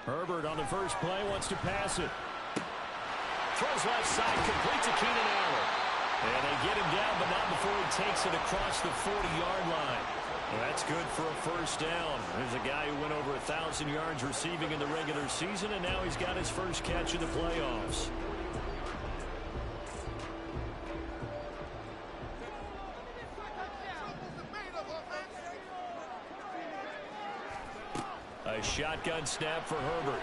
Herbert on the first play wants to pass it. Throws left side, complete to Keenan Allen. And they get him down, but not before he takes it across the 40-yard line. Well, that's good for a first down. There's a guy who went over 1,000 yards receiving in the regular season, and now he's got his first catch in the playoffs. A shotgun snap for Herbert.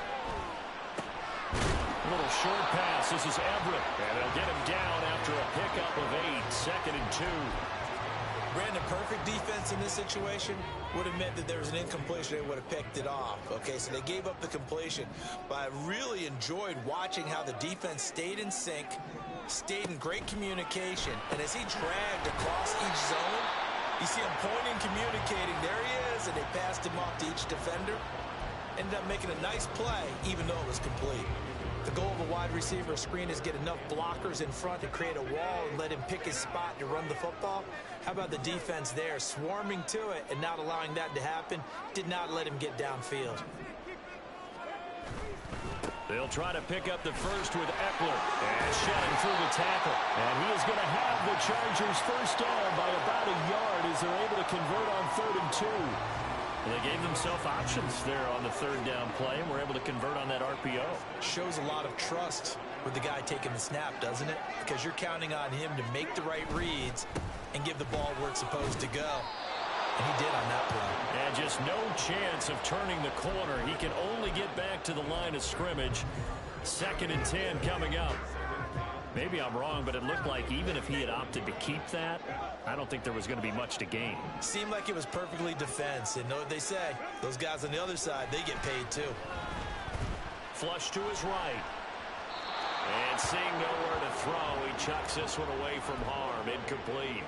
A little short pass. This is Everett. And they'll get him down after a pickup of 8. 2nd and 2. Brandon, perfect defense in this situation would have meant that there was an incompletion. They would have picked it off. Okay, so they gave up the completion. But I really enjoyed watching how the defense stayed in sync, stayed in great communication. And as he dragged across each zone, you see him pointing, communicating. There he is, and they passed him off to each defender. Ended up making a nice play, even though it was complete. The goal of a wide receiver screen is get enough blockers in front to create a wall and let him pick his spot to run the football. How about the defense there, swarming to it and not allowing that to happen? Did not let him get downfield. They'll try to pick up the first with Eckler. And shutting through the tackle. And he is going to have the Chargers first down by about a yard as they're able to convert on 3rd and 2. Well, they gave themselves options there on the 3rd down play and were able to convert on that RPO. Shows a lot of trust with the guy taking the snap, doesn't it? Because you're counting on him to make the right reads and give the ball where it's supposed to go. And he did on that play. And just no chance of turning the corner. He can only get back to the line of scrimmage. 2nd and 10 coming up. Maybe I'm wrong, but it looked like even if he had opted to keep that, I don't think there was going to be much to gain. Seemed like it was perfectly defense. And know what they say? Those guys on the other side, they get paid too. Flush to his right. And seeing nowhere to throw, he chucks this one away from harm. Incomplete.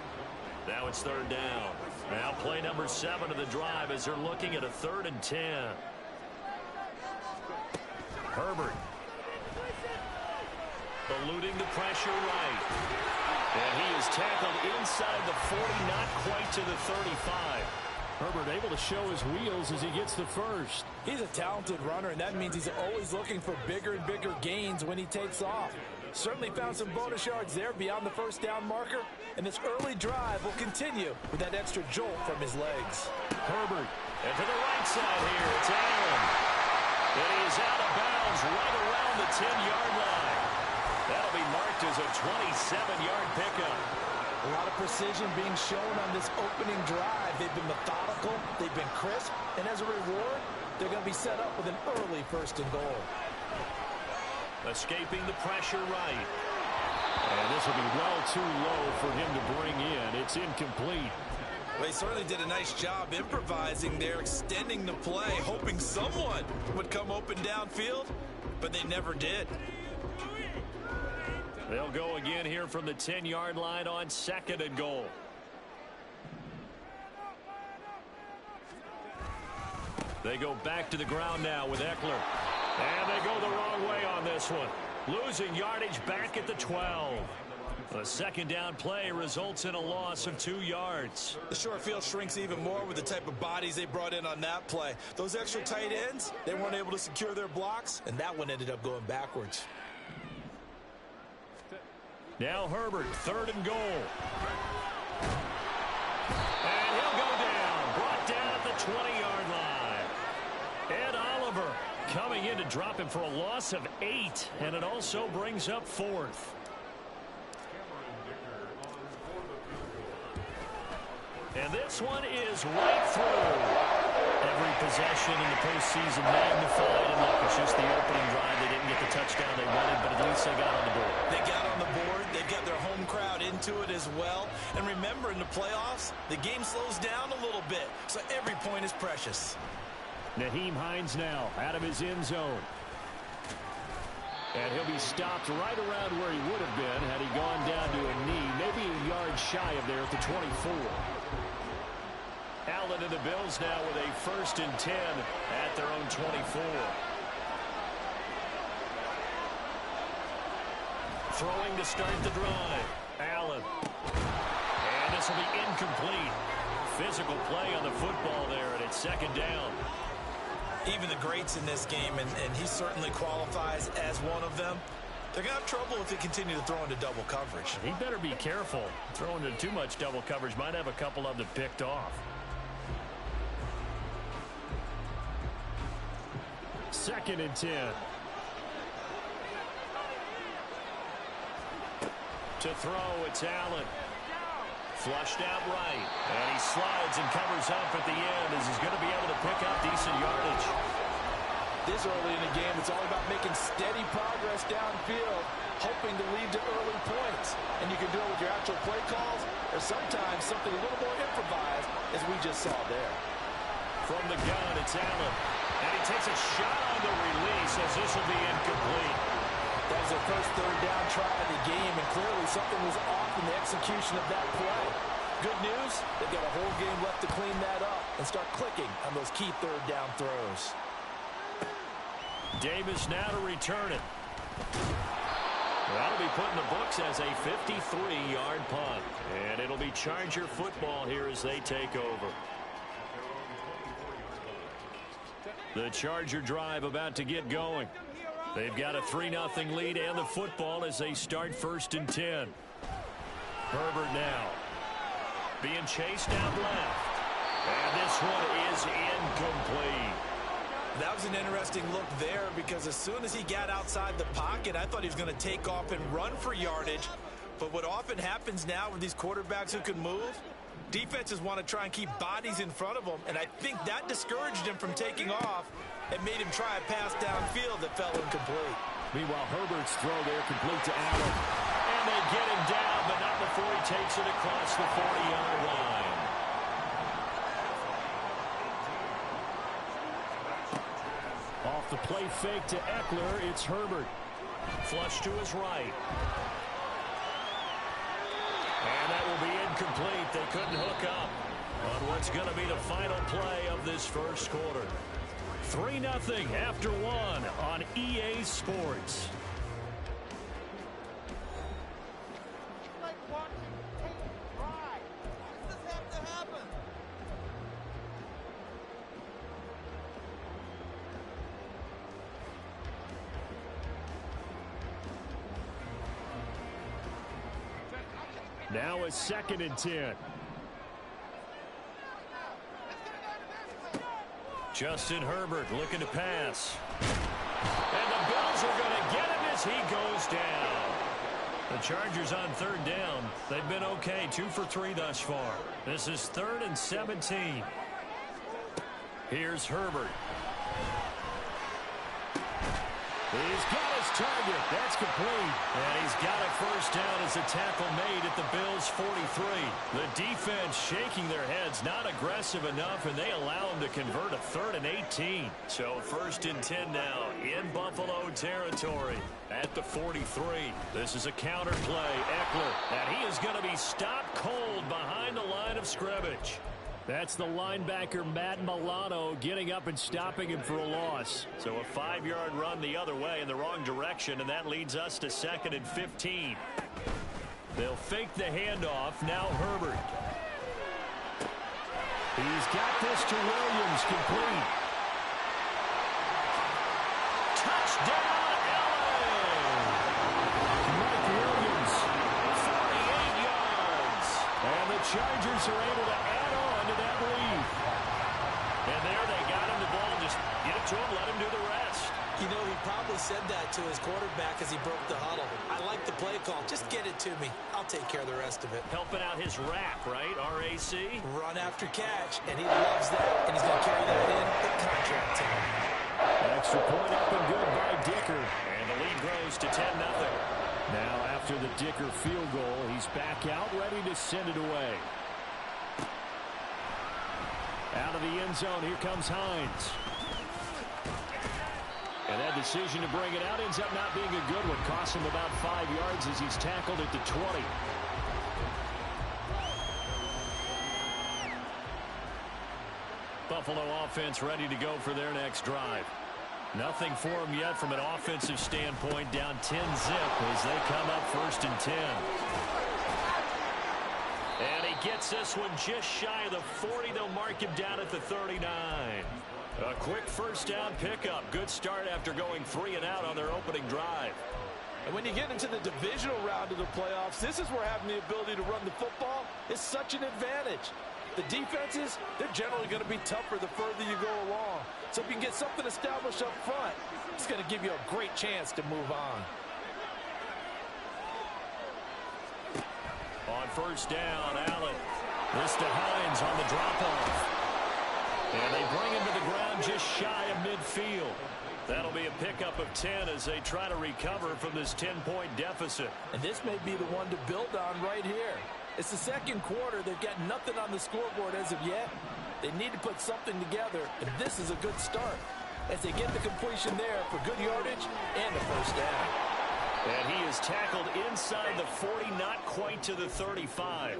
Now it's 3rd down. Now play number 7 of the drive as they're looking at a 3rd and 10. Herbert. Eluding the pressure right. And he is tackled inside the 40, not quite to the 35. Herbert able to show his wheels as he gets the first. He's a talented runner, and that means he's always looking for bigger and bigger gains when he takes off. Certainly found some bonus yards there beyond the first down marker, and this early drive will continue with that extra jolt from his legs. Herbert, and to the right side here, it's Allen. And he's out of bounds right around the 10-yard line. That'll be marked as a 27-yard pickup. A lot of precision being shown on this opening drive. They've been methodical, they've been crisp, and as a reward, they're going to be set up with an early 1st and goal. Escaping the pressure right. And this will be well too low for him to bring in. It's incomplete. Well, he certainly did a nice job improvising there, extending the play, hoping someone would come open downfield, but they never did. They'll go again here from the 10-yard line on 2nd and goal. They go back to the ground now with Eckler. And they go the wrong way on this one. Losing yardage back at the 12. The 2nd down play results in a loss of 2 yards. The short field shrinks even more with the type of bodies they brought in on that play. Those extra tight ends, they weren't able to secure their blocks, and that one ended up going backwards. Now Herbert, 3rd and goal. And he'll go down. Brought down at the 20-yard line. Ed Oliver coming in to drop him for a loss of 8. And it also brings up 4th. And this one is right through. Every possession in the postseason magnified, and look, it's just the opening drive. They didn't get the touchdown they wanted, but at least they got on the board. They got on the board. They've got their home crowd into it as well. And remember, in the playoffs, the game slows down a little bit, so every point is precious. Nyheim Hines now out of his end zone. And he'll be stopped right around where he would have been had he gone down to a knee, maybe a yard shy of there at the 24. Allen and the Bills now with a 1st and 10 at their own 24. Throwing to start the drive. Allen. And this will be incomplete. Physical play on the football there, and it's 2nd down. Even the greats in this game, and he certainly qualifies as one of them, they're going to have trouble if they continue to throw into double coverage. He better be careful. Throwing into too much double coverage might have a couple of them picked off. 2nd and 10. To throw, it's Allen. Flushed out right. And he slides and covers up at the end as he's going to be able to pick up decent yardage. This early in the game, it's all about making steady progress downfield, hoping to lead to early points. And you can do it with your actual play calls or sometimes something a little more improvised, as we just saw there. From the gun, it's Allen. And he takes a shot on the release as this will be incomplete. That was their first 3rd down try of the game, and clearly something was off in the execution of that play. Good news, they've got a whole game left to clean that up and start clicking on those key 3rd down throws. Davis now to return it. That'll be put in the books as a 53-yard punt. And it'll be Charger football here as they take over. The Charger drive about to get going. They've got a 3-0 lead and the football as they start 1st and 10. Herbert now. Being chased out left. And this one is incomplete. That was an interesting look there because as soon as he got outside the pocket, I thought he was going to take off and run for yardage. But what often happens now with these quarterbacks who can move, defenses want to try and keep bodies in front of them, and I think that discouraged him from taking off and made him try a pass downfield that fell incomplete. Meanwhile, Herbert's throw there complete to Allen. And they get him down, but not before he takes it across the 40-yard line. Off the play fake to Eckler, it's Herbert. Flush to his right. And that will be incomplete. They couldn't hook up on what's going to be the final play of this first quarter. 3-0 after 1 on EA Sports. Like watching Peyton cry. Why does this have to happen? Now a 2nd and 10. Justin Herbert looking to pass. And the Bills are going to get him as he goes down. The Chargers on 3rd down. They've been okay, 2 for 3 thus far. This is 3rd and 17. Here's Herbert. He's got his target. That's complete. And he's got a first down as a tackle made at the Bills' 43. The defense shaking their heads, not aggressive enough, and they allow him to convert a 3rd and 18. So 1st and 10 now in Buffalo territory at the 43. This is a counter play. Eckler, and he is going to be stopped cold behind the line of scrimmage. That's the linebacker, Matt Milano, getting up and stopping him for a loss. So a 5-yard run the other way in the wrong direction, and that leads us to 2nd and 15. They'll fake the handoff. Now Herbert. He's got this to Williams, complete. Touchdown, LA! Mike Williams, 48 yards. And the Chargers are able to add on to that lead. And there they got him the ball. Just get it to him, let him do the rest. You know, he probably said that to his quarterback as he broke the huddle. I like the play call. Just get it to me. I'll take care of the rest of it. Helping out his RAC, right? R-A-C? Run after catch, and he loves that. And he's going to carry that in the contract time. Extra point up and good by Dicker. And the lead grows to 10-0. Now after the Dicker field goal, he's back out ready to send it away. Out of the end zone, here comes Hines. And that decision to bring it out ends up not being a good one. Costs him about 5 yards as he's tackled at the 20. Buffalo offense ready to go for their next drive. Nothing for them yet from an offensive standpoint. Down 10-zip as they come up 1st and 10. And he gets this one just shy of the 40. They'll mark him down at the 39. A quick first down pickup. Good start after going 3 and out on their opening drive. And when you get into the divisional round of the playoffs, this is where having the ability to run the football is such an advantage. The defenses, they're generally going to be tougher the further you go along. So if you can get something established up front, it's going to give you a great chance to move on. On first down, Allen. This to Hines on the drop-off. And they bring him to the ground just shy of midfield. That'll be a pickup of 10 as they try to recover from this 10-point deficit. And this may be the one to build on right here. It's the second quarter. They've got nothing on the scoreboard as of yet. They need to put something together, and this is a good start as they get the completion there for good yardage and a first down. And he is tackled inside the 40, not quite to the 35.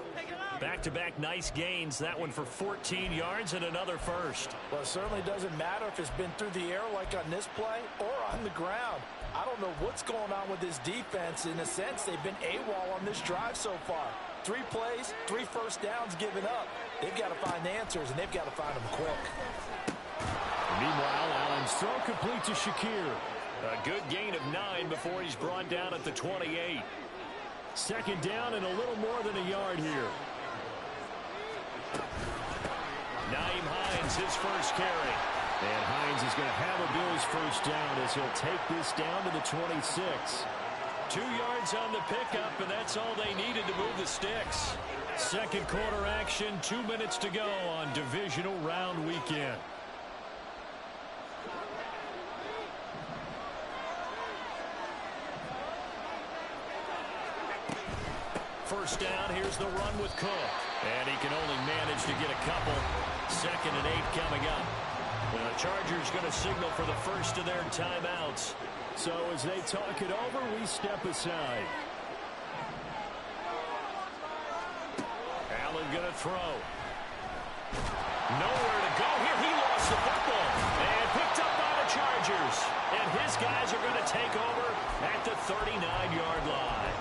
Back-to-back nice gains. That one for 14 yards and another first. Well, it certainly doesn't matter if it's been through the air like on this play or on the ground. I don't know what's going on with this defense. In a sense, they've been AWOL on this drive so far. 3 plays, 3 first downs given up. They've got to find answers, and they've got to find them quick. Meanwhile, Allen's throw complete to Shakir. A good gain of 9 before he's brought down at the 28. Second down and a little more than a yard here. Nyheim Hines, his first carry. And Hines is going to have a Bills first down as he'll take this down to the 26. 2 yards on the pickup, and that's all they needed to move the sticks. Second quarter action, 2 minutes to go on divisional round weekend. First down, here's the run with Cook. And he can only manage to get a couple. 2nd and 8 coming up. And the Chargers going to signal for the first of their timeouts. So as they talk it over, we step aside. Allen going to throw. Nowhere to go here. He lost the football. And picked up by the Chargers. And his guys are going to take over at the 39-yard line.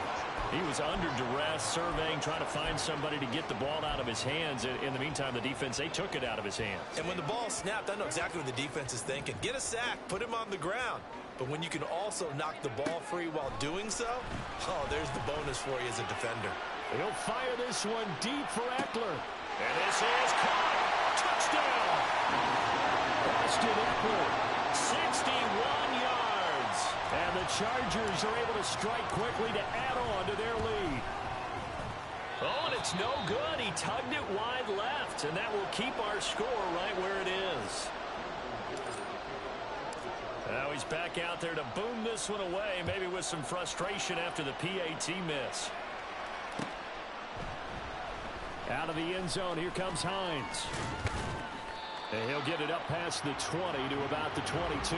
He was under duress, surveying, trying to find somebody to get the ball out of his hands. In the meantime, the defense, they took it out of his hands. And when the ball snapped, I know exactly what the defense is thinking. Get a sack, put him on the ground. But when you can also knock the ball free while doing so, oh, there's the bonus for you as a defender. He'll fire this one deep for Eckler. And this is caught. Touchdown. Austin Eckler, 61 yards. And the Chargers are able to strike quickly to add on to their lead. Oh, and it's no good. He tugged it wide left, and that will keep our score right where it is. Now he's back out there to boom this one away, maybe with some frustration after the PAT miss. Out of the end zone, here comes Hines. And he'll get it up past the 20 to about the 22.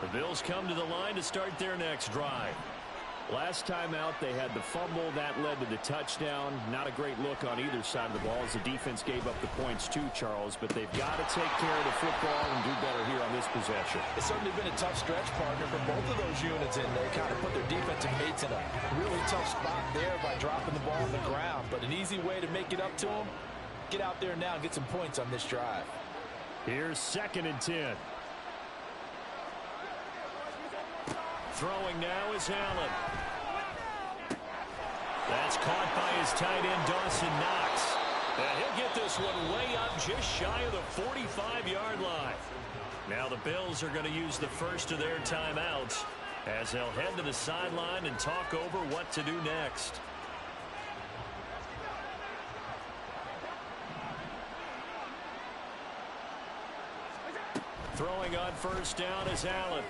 The Bills come to the line to start their next drive. Last time out, they had the fumble. That led to the touchdown. Not a great look on either side of the ball as the defense gave up the points too, Charles. But they've got to take care of the football and do better here on this possession. It's certainly been a tough stretch, partner, for both of those units, and they kind of put their defensive mates in a really tough spot there by dropping the ball on the ground. But an easy way to make it up to them, get out there now and get some points on this drive. Here's 2nd and 10. Throwing now is Allen. That's caught by his tight end, Dawson Knox. And he'll get this one way up just shy of the 45-yard line. Now the Bills are going to use the first of their timeouts as they'll head to the sideline and talk over what to do next. Throwing on first down is Allen.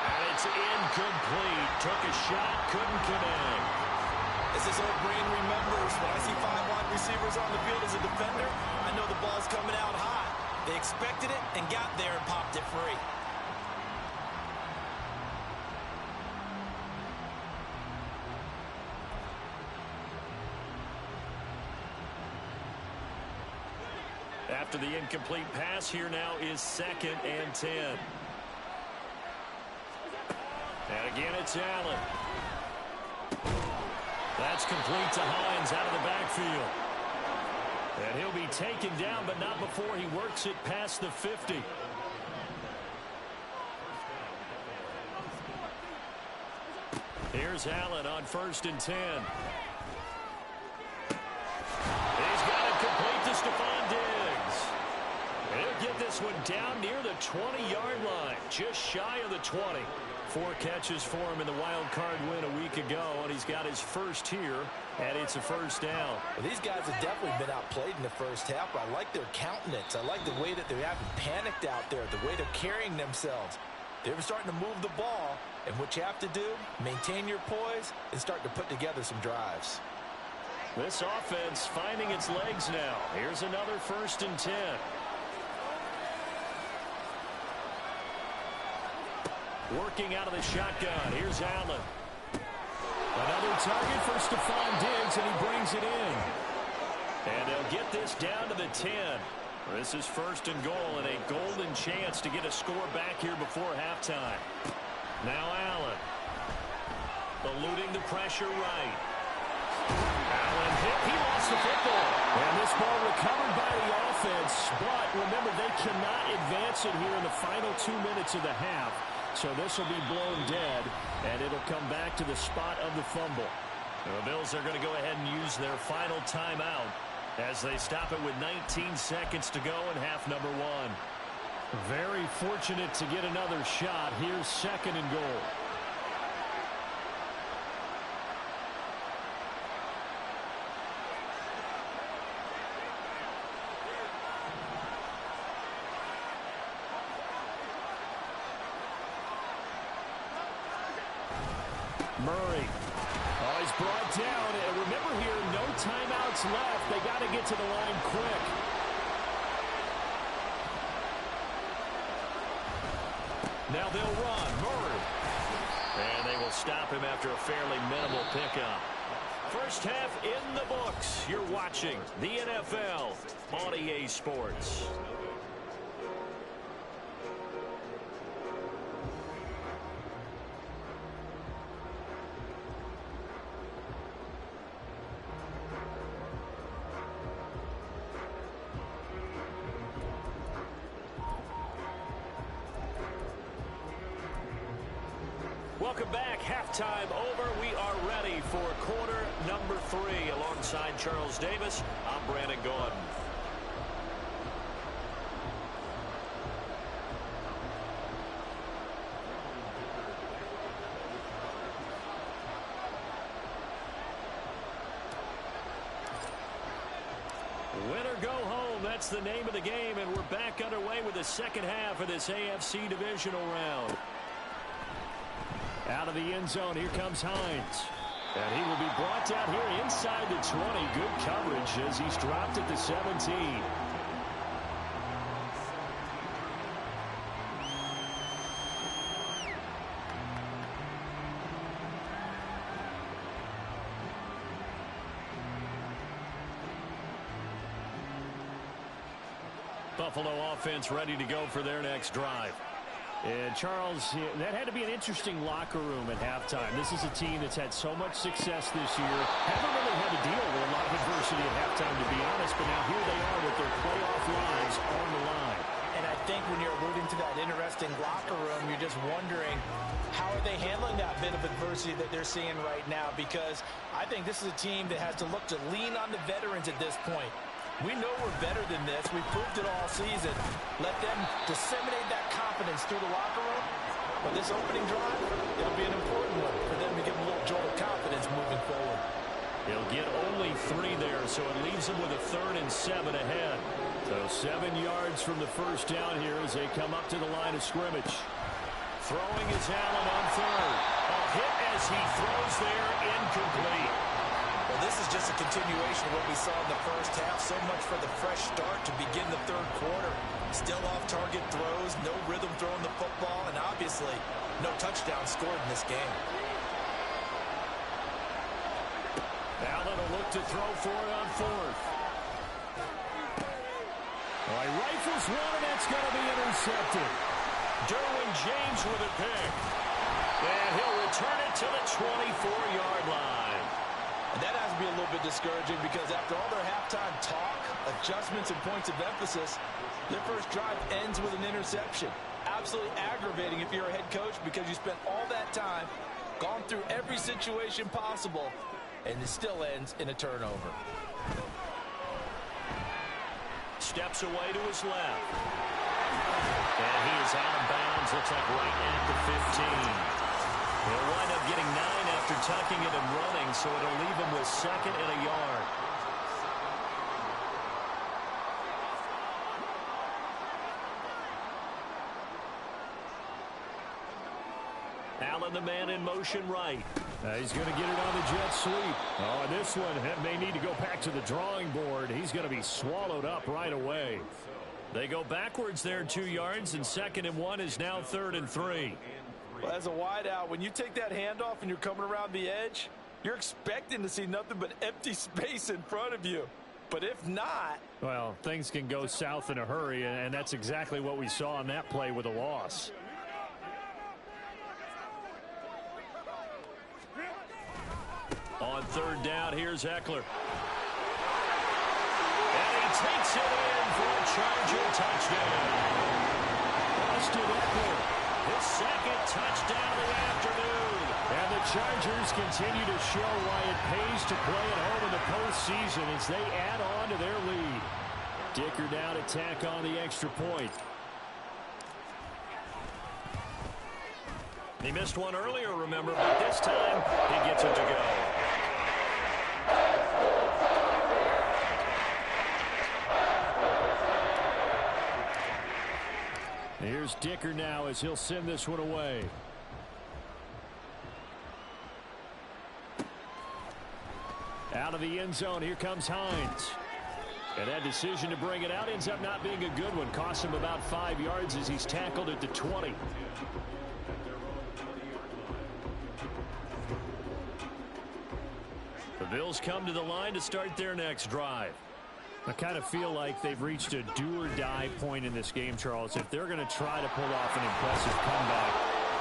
And it's incomplete. Took a shot, couldn't connect. As his old brain remembers, when I see 5 wide receivers on the field as a defender, I know the ball's coming out hot. They expected it and got there and popped it free. After the incomplete pass, here now is 2nd and 10. And again, it's Allen. That's complete to Hines out of the backfield. And he'll be taken down, but not before he works it past the 50. Here's Allen on 1st and 10. He's got it complete to Stephon Diggs. He'll get this one down near the 20-yard line, just shy of the 20. 4 catches for him in the wild card win a week ago, and he's got his first here, and it's a first down. Well, these guys have definitely been outplayed in the first half, but I like their countenance. I like the way that they haven't panicked out there, the way they're carrying themselves. They're starting to move the ball, and what you have to do, maintain your poise and start to put together some drives. This offense finding its legs now. Here's another 1st and 10. Working out of the shotgun. Here's Allen. Another target for Stephon Diggs, and he brings it in. And they'll get this down to the 10. This is 1st and goal, and a golden chance to get a score back here before halftime. Now Allen. Eluding the pressure right. Allen hit. He lost the football. And this ball recovered by the offense. But remember, they cannot advance it here in the final 2 minutes of the half. So this will be blown dead, and it'll come back to the spot of the fumble. The Bills are going to go ahead and use their final timeout as they stop it with 19 seconds to go in half number 1. Very fortunate to get another shot. Here's 2nd and goal. Murray. Oh, he's brought down. And remember here, no timeouts left. They got to get to the line quick. Now they'll run. Murray. And they will stop him after a fairly minimal pickup. First half in the books. You're watching the NFL on EA Sports. Welcome back. Halftime over. We are ready for quarter number 3. Alongside Charles Davis, I'm Brandon Gaudin. Win or go home, that's the name of the game, and we're back underway with the second half of this AFC divisional round. Out of the end zone, here comes Hines. And he will be brought down here inside the 20. Good coverage as he's dropped at the 17. Buffalo offense ready to go for their next drive. And Charles, that had to be an interesting locker room at halftime. This is a team that's had so much success this year. Haven't really had to deal with a lot of adversity at halftime, to be honest. But now here they are with their playoff lives on the line. And I think when you're alluding to that interesting locker room, you're just wondering, how are they handling that bit of adversity that they're seeing right now? Because I think this is a team that has to look to lean on the veterans at this point. We know we're better than this. We've proved it all season. Let them disseminate that confidence through the locker room. But this opening drive, it'll be an important one for them to give them a little jolt of confidence moving forward. He'll get only 3 there, so it leaves them with a 3rd and 7 ahead. So 7 yards from the first down here as they come up to the line of scrimmage. Throwing is Allen on 3rd. A hit as he throws there, incomplete. Well, this is just a continuation of what we saw in the first half. So much for the fresh start to begin the 3rd quarter. Still off-target throws, no rhythm throwing the football, and obviously no touchdown scored in this game. Allen will look to throw for it on 4th. Well, he rifles one, and that's going to be intercepted. Derwin James with a pick. And he'll return it to the 24-yard line. And that has to be a little bit discouraging because after all their halftime talk, adjustments, and points of emphasis, their first drive ends with an interception. Absolutely aggravating if you're a head coach because you spent all that time, gone through every situation possible, and it still ends in a turnover. Steps away to his left. And he is out of bounds, looks like right at the 15. He'll wind up getting 9 after tucking it and running, so it'll leave him with 2nd and a yard. Allen, the man in motion right. He's going to get it on the jet sweep. Oh, this one may need to go back to the drawing board. He's going to be swallowed up right away. They go backwards there 2 yards, and 2nd and 1 is now 3rd and 3. Well, as a wideout, when you take that handoff and you're coming around the edge, you're expecting to see nothing but empty space in front of you. But if not... Well, things can go south in a hurry, and that's exactly what we saw on that play with a loss. On 3rd down, here's Eckler. And he takes it in for a Charger touchdown. Austin Eckler, his 2nd touchdown of the afternoon. And the Chargers continue to show why it pays to play at home in the postseason as they add on to their lead. Dicker down to tack on the extra point. He missed one earlier, remember, but this time he gets it to go. Here's Dicker now as he'll send this one away. Out of the end zone, here comes Hines. And that decision to bring it out ends up not being a good one. Costs him about 5 yards as he's tackled at the 20. The Bills come to the line to start their next drive. I kind of feel like they've reached a do-or-die point in this game, Charles. If they're going to try to pull off an impressive comeback,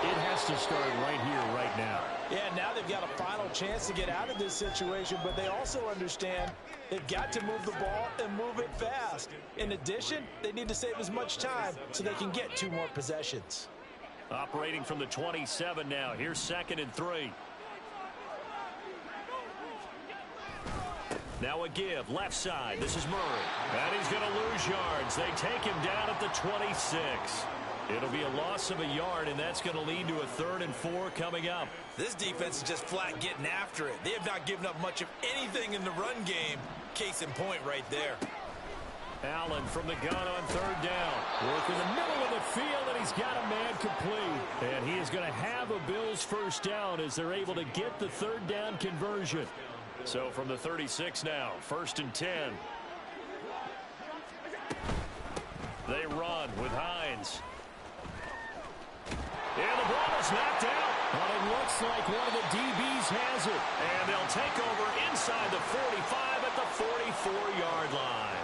it has to start right here, right now. Yeah, now they've got a final chance to get out of this situation, but they also understand they've got to move the ball and move it fast. In addition, they need to save as much time so they can get 2 more possessions. Operating from the 27 now. Here's 2nd and 3. Now a give, left side. This is Murray. And he's going to lose yards. They take him down at the 26. It'll be a loss of a yard, and that's going to lead to a 3rd and 4 coming up. This defense is just flat getting after it. They have not given up much of anything in the run game. Case in point right there. Allen from the gun on 3rd down. Work in the middle of the field, and he's got a man complete. And he is going to have a Bills first down as they're able to get the 3rd down conversion. So from the 36 now, 1st and 10. They run with Hines. And the ball is knocked out. But it looks like one of the DBs has it. And they'll take over inside the 45 at the 44-yard line.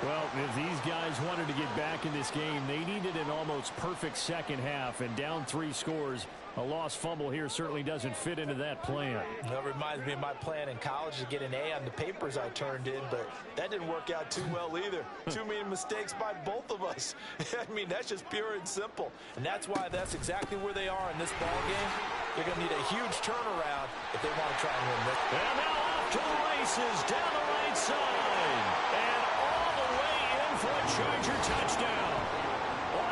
Well, if these guys wanted to get back in this game, they needed an almost perfect second half. And down 3 scores, a lost fumble here certainly doesn't fit into that plan. That reminds me of my plan in college to get an A on the papers I turned in, but that didn't work out too well either. Too many mistakes by both of us. I mean, that's just pure and simple. And that's why that's exactly where they are in this ball game. They're going to need a huge turnaround if they want to try and win this. And now off to the races down the right side. And all the way in for a Charger touchdown.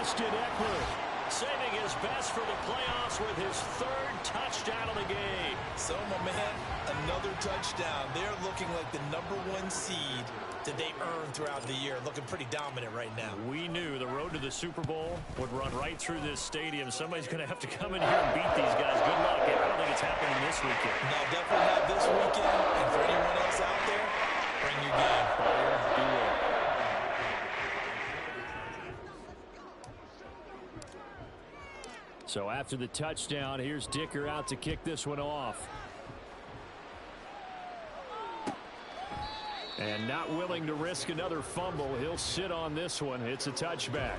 Austin Eckler saving his best for the playoffs with his 3rd touchdown of the game. So, my man, another touchdown. They're looking like the #1 seed that they earned throughout the year. Looking pretty dominant right now. We knew the road to the Super Bowl would run right through this stadium. Somebody's going to have to come in here and beat these guys. Good luck. I don't think it's happening this weekend. No, definitely not this weekend. And for anyone else out there, bring your game. Beware. So after the touchdown, here's Dicker out to kick this one off. And not willing to risk another fumble, he'll sit on this one. It's a touchback.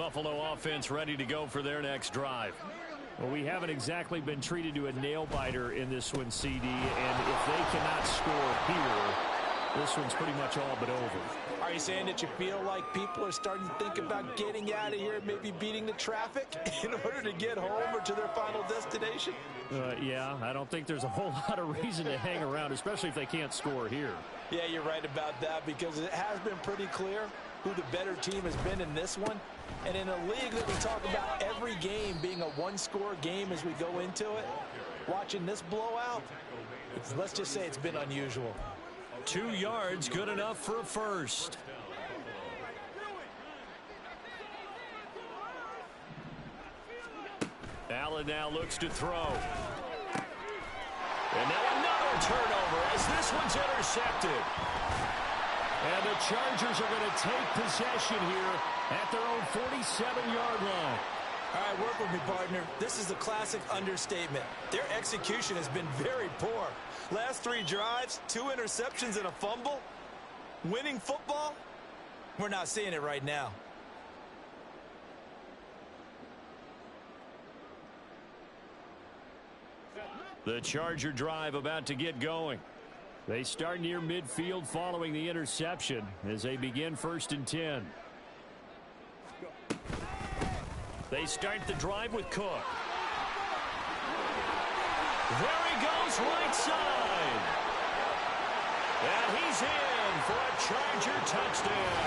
Buffalo offense ready to go for their next drive. Well, we haven't exactly been treated to a nail-biter in this one, CD, and if they cannot score here, this one's pretty much all but over. Are you saying that you feel like people are starting to think about getting out of here, maybe beating the traffic in order to get home or to their final destination? Yeah, I don't think there's a whole lot of reason to hang around, especially if they can't score here. Yeah, you're right about that, because it has been pretty clear who the better team has been in this one. And in a league that we talk about every game being a one-score game as we go into it, watching this blowout, let's just say it's been unusual. 2 yards, good enough for a first. Allen now looks to throw. And now another turnover as this one's intercepted. And the Chargers are going to take possession here at their own 47-yard line. All right, work with me, partner. This is a classic understatement. Their execution has been very poor. Last 3 drives, 2 interceptions and a fumble. Winning football? We're not seeing it right now. The Charger drive about to get going. They start near midfield following the interception as they begin 1st and 10. They start the drive with Cook. There he goes, right side. And he's in for a Charger touchdown.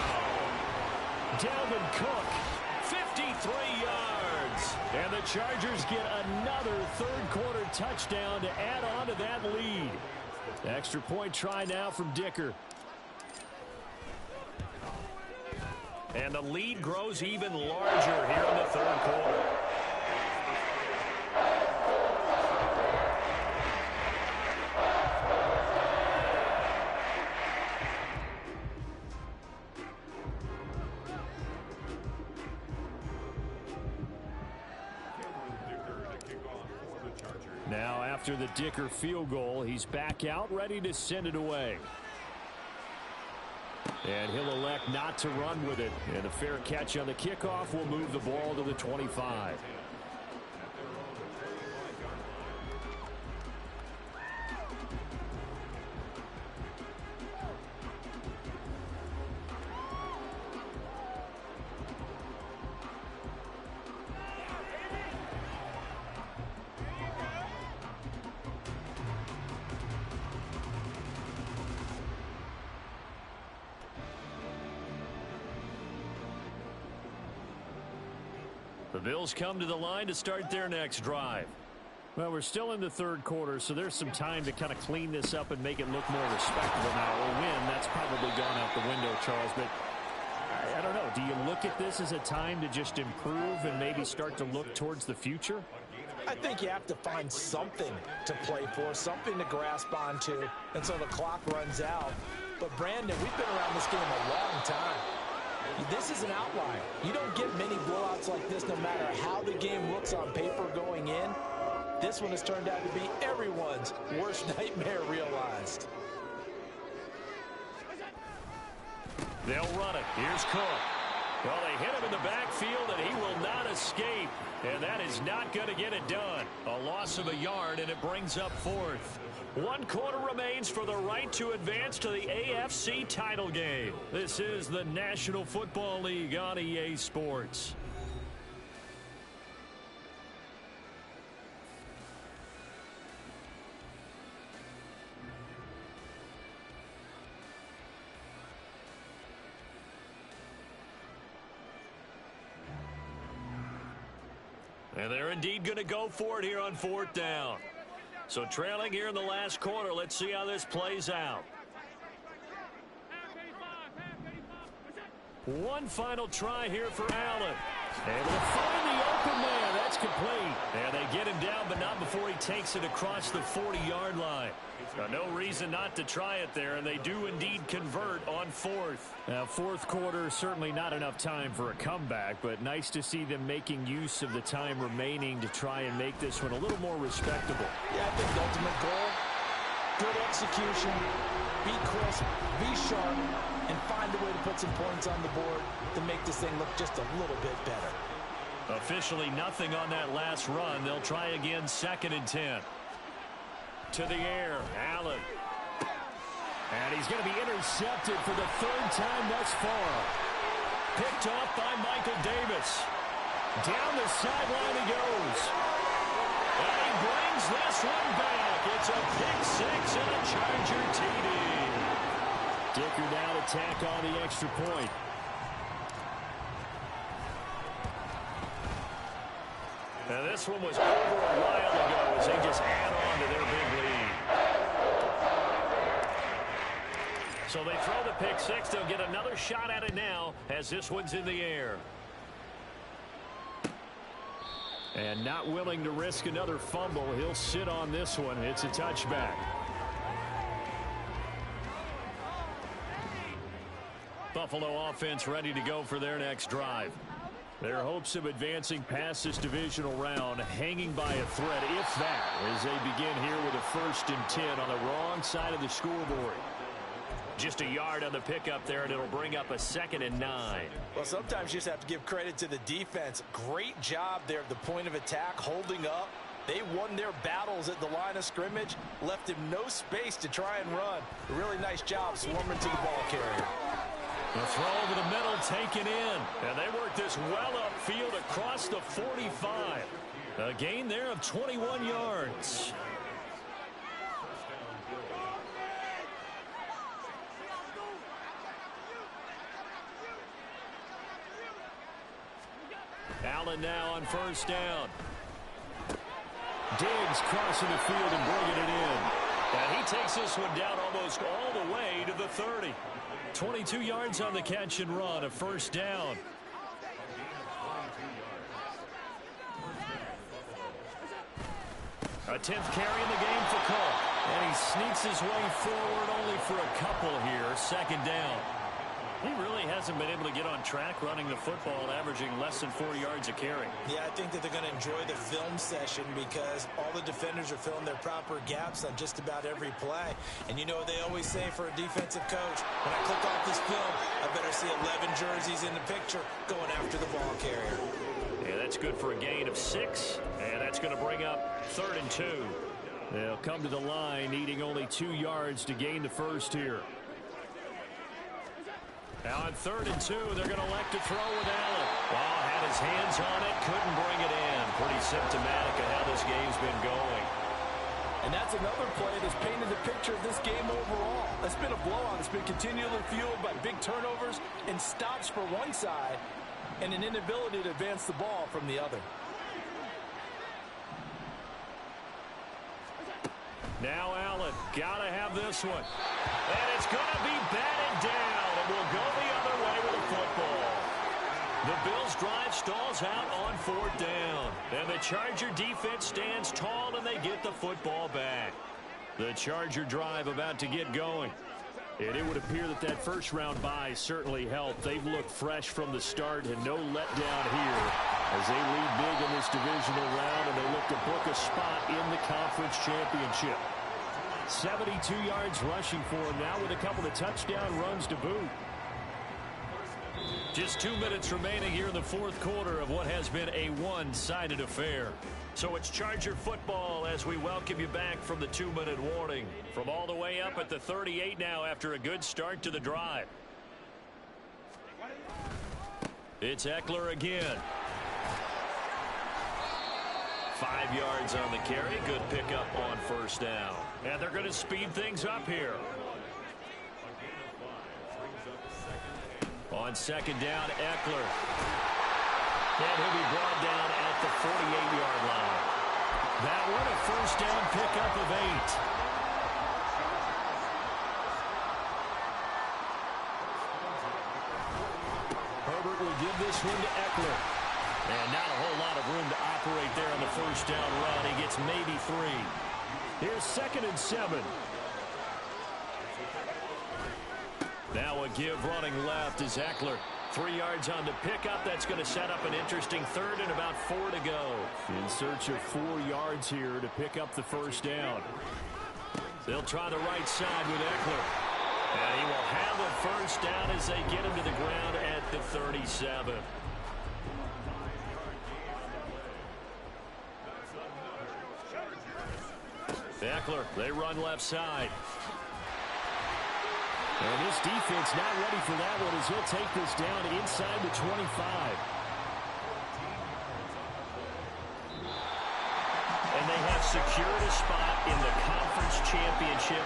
Dalvin Cook, 53 yards. and the Chargers get another third-quarter touchdown to add on to that lead. Extra point try now from Dicker. And the lead grows even larger here in the third quarter. Now after the Dicker field goal, he's back out ready to send it away. And he'll elect not to run with it. And a fair catch on the kickoff will move the ball to the 25. The Bills come to the line to start their next drive. Well, we're still in the third quarter, so there's some time to kind of clean this up and make it look more respectable now. A win, that's probably gone out the window, Charles, but I don't know. Do you look at this as a time to just improve and maybe start to look towards the future? I think you have to find something to play for, something to grasp onto until the clock runs out. But, Brandon, we've been around this game a long time. This is an outlier. You don't get many blowouts like this no matter how the game looks on paper going in. This one has turned out to be everyone's worst nightmare realized. They'll run it. Here's Cook. Well, they hit him in the backfield, and he will not escape. And that is not going to get it done. A loss of a yard, and it brings up fourth. 1 quarter remains for the right to advance to the AFC title game. This is the National Football League on EA Sports. And they're indeed going to go for it here on 4th down. So trailing here in the last quarter, let's see how this plays out. One final try here for Allen. Able to find the open man. That's complete. And they get him down, but not before he takes it across the 40-yard line. No reason not to try it there, and they do indeed convert on 4th. Now, 4th quarter, certainly not enough time for a comeback, but nice to see them making use of the time remaining to try and make this one a little more respectable. Yeah, I think the ultimate goal, good execution, be crisp, be sharp, and find a way to put some points on the board to make this thing look just a little bit better. Officially nothing on that last run. They'll try again, 2nd and 10. To the air, Allen. And he's going to be intercepted for the 3rd time thus far. Picked off by Michael Davis. Down the sideline he goes. And he brings this one back. It's a pick 6 and a Charger TD. Dicker now to tack on the extra point. Now this one was over a while ago as they just add on to their big lead. So they throw the pick 6. They'll get another shot at it now as this one's in the air. And not willing to risk another fumble. He'll sit on this one. It's a touchback. Buffalo offense ready to go for their next drive. Their hopes of advancing past this divisional round hanging by a thread, if that, as they begin here with a 1st and 10 on the wrong side of the scoreboard. Just a yard on the pickup there, and it'll bring up a 2nd and 9. Well, sometimes you just have to give credit to the defense. Great job there at the point of attack, holding up. They won their battles at the line of scrimmage, left him no space to try and run. A really nice job swarming to the ball carrier. The throw over the middle taken in. And they work this well upfield across the 45. A gain there of 21 yards. Allen now on 1st down. Diggs crossing the field and bringing it in. And he takes this one down almost all the way to the 30. 22 yards on the catch and run, a 1st down. A 10th carry in the game for Cook. And he sneaks his way forward only for a couple here, 2nd down. He really hasn't been able to get on track running the football, averaging less than 4 yards a carry. Yeah, I think that they're going to enjoy the film session because all the defenders are filling their proper gaps on just about every play. And you know what they always say for a defensive coach? When I click off this film, I better see 11 jerseys in the picture going after the ball carrier. Yeah, that's good for a gain of 6, and that's going to bring up 3rd and 2. They'll come to the line needing only 2 yards to gain the 1st here. Now on 3rd and 2, they're going to elect to throw with Allen. Well, had his hands on it, couldn't bring it in. Pretty symptomatic of how this game's been going. And that's another play that's painted the picture of this game overall. It's been a blowout. It's been continually fueled by big turnovers and stops for one side and an inability to advance the ball from the other. Now Allen, gotta have this one. And it's gonna be batted down, and we'll go the other way with the football. The Bills' drive stalls out on 4th down. And the Charger defense stands tall, and they get the football back. The Charger drive about to get going. And it would appear that that 1st-round bye certainly helped. They've looked fresh from the start and no letdown here as they lead big in this divisional round, and they look to book a spot in the conference championship. 72 yards rushing for him now with a couple of touchdown runs to boot. Just 2 minutes remaining here in the 4th quarter of what has been a one-sided affair. So it's Charger football as we welcome you back from the 2-minute warning. From all the way up at the 38 now after a good start to the drive. It's Eckler again. 5 yards on the carry. Good pickup on 1st down. And they're going to speed things up here. On 2nd down, Eckler. And he'll be brought down at the 48-yard line. That one a 1st down pickup of 8. Herbert will give this one to Eckler. And not a whole lot of room to operate there on the 1st down run. He gets maybe 3. Here's 2nd and 7. Now a give running left is Eckler. 3 yards on the pickup. That's going to set up an interesting 3rd and about 4 to go. In search of 4 yards here to pick up the 1st down. They'll try the right side with Eckler. And he will have a first down as they get him to the ground at the 37. Eckler, they run left side. And this defense not ready for that one as he'll take this down inside the 25. And they have secured a spot in the conference championship